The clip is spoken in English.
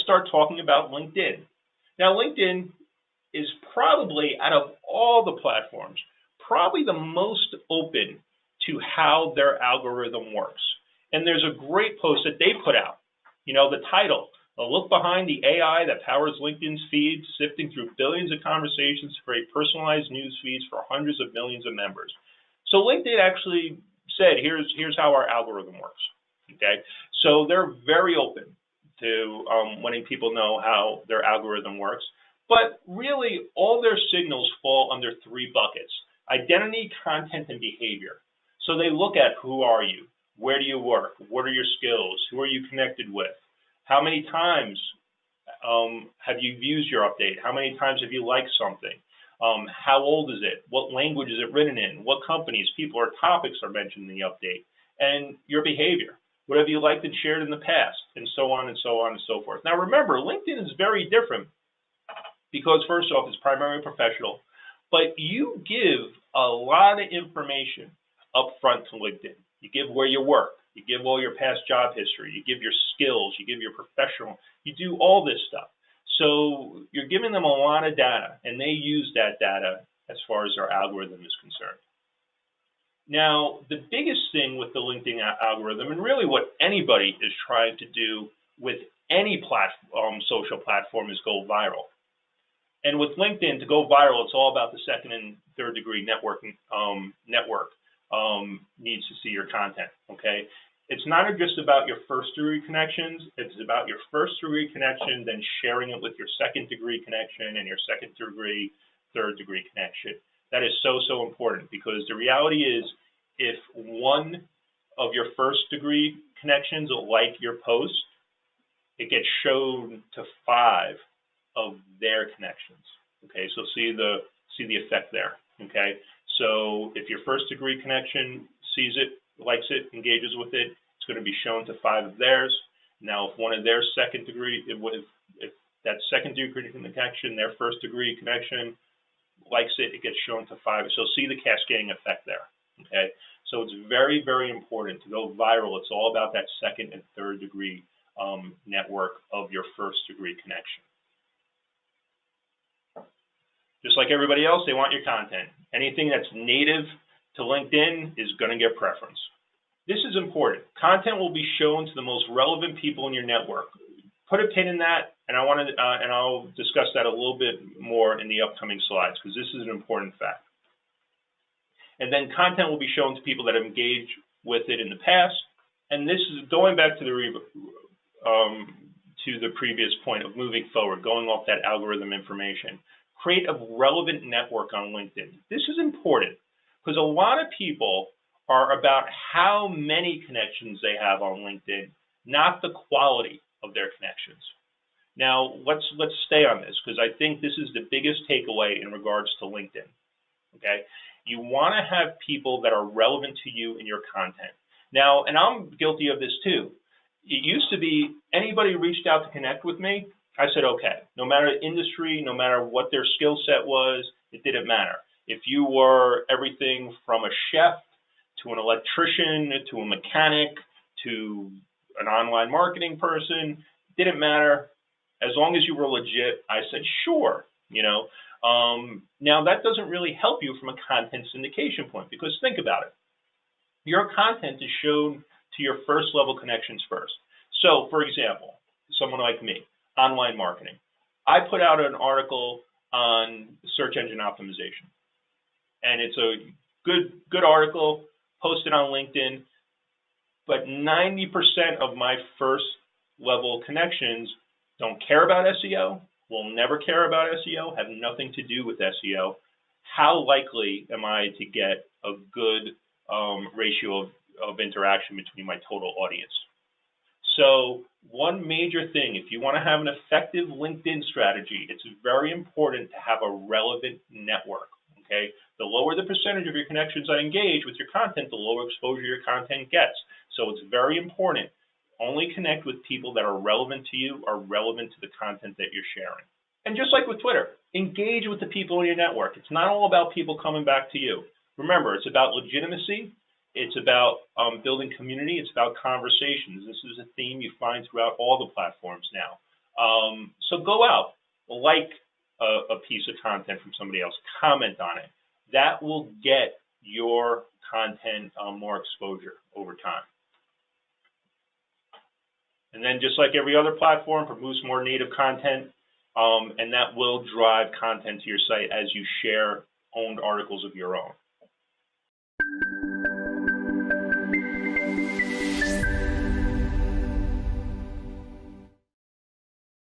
start talking about LinkedIn. Now, LinkedIn is probably, out of all the platforms, probably the most open to how their algorithm works. And there's a great post that they put out. You know, the title, "A Look Behind the AI That Powers LinkedIn's Feed, Sifting Through Billions of Conversations to Create Personalized News Feeds for Hundreds of Millions of Members." So LinkedIn actually said, here's how our algorithm works. Okay, so they're very open to letting people know how their algorithm works. But really, all their signals fall under three buckets: identity, content, and behavior. So they look at who are you, where do you work, what are your skills, who are you connected with, how many times have you used your update, how many times have you liked something, how old is it, what language is it written in, what companies, people, or topics are mentioned in the update, and your behavior. What have you liked and shared in the past, and so on and so on and so forth. Now remember, LinkedIn is very different because, first off, it's primarily professional, but you give a lot of information up front to LinkedIn. You give where you work, you give all your past job history, you give your skills, you give your professional, you do all this stuff. So you're giving them a lot of data, and they use that data as far as their algorithm is concerned. Now, the biggest thing with the LinkedIn algorithm, and really what anybody is trying to do with any social platform, is go viral. And with LinkedIn, to go viral, it's all about the second and third degree networking needs to see your content, okay? It's not just about your first degree connections. It's about your first degree connection, then sharing it with your second degree connection and your second degree, third degree connection. That is so, so important, because the reality is, if one of your first degree connections will like your post, it gets shown to 5 of their connections. Okay, so see the effect there. Okay, so if your first degree connection sees it, likes it, engages with it, it's going to be shown to 5 of theirs. Now, if one of their second degree, if that second degree connection, their first degree connection likes it, it gets shown to 5. So see the cascading effect there. Okay, so it's very, very important to go viral. It's all about that second and third degree network of your first degree connection. Just like everybody else, they want your content. Anything that's native to LinkedIn is going to get preference. This is important. Content will be shown to the most relevant people in your network. Put a pin in that, and I'll discuss that a little bit more in the upcoming slides, because this is an important fact. And then content will be shown to people that have engaged with it in the past. And this is going back to the previous point of moving forward, going off that algorithm information. Create a relevant network on LinkedIn. This is important because a lot of people are about how many connections they have on LinkedIn, not the quality of their connections. Now, let's stay on this, because I think this is the biggest takeaway in regards to LinkedIn. Okay, you want to have people that are relevant to you in your content. Now, and I'm guilty of this too. It used to be anybody reached out to connect with me, I said, okay, no matter the industry, no matter what their skill set was, it didn't matter. If you were everything from a chef to an electrician to a mechanic to an online marketing person, didn't matter. As long as you were legit, I said, sure, you know. Now, that doesn't really help you from a content syndication point, because think about it. Your content is shown to your first level connections first. So, for example, someone like me, online marketing. I put out an article on search engine optimization, and it's a good article, posted on LinkedIn, but 90% of my first level connections don't care about SEO, will never care about SEO, have nothing to do with SEO. How likely am I to get a good ratio of interaction between my total audience? So one major thing, if you want to have an effective LinkedIn strategy, it's very important to have a relevant network, okay? The lower the percentage of your connections that engage with your content, the lower exposure your content gets. So it's very important. Only connect with people that are relevant to you, are relevant to the content that you're sharing. And just like with Twitter, engage with the people in your network. It's not all about people coming back to you. Remember, it's about legitimacy. It's about building community. It's about conversations. This is a theme you find throughout all the platforms now. So go out, like a piece of content from somebody else, comment on it. That will get your content more exposure over time. And then just like every other platform, produce more native content, and that will drive content to your site as you share owned articles of your own.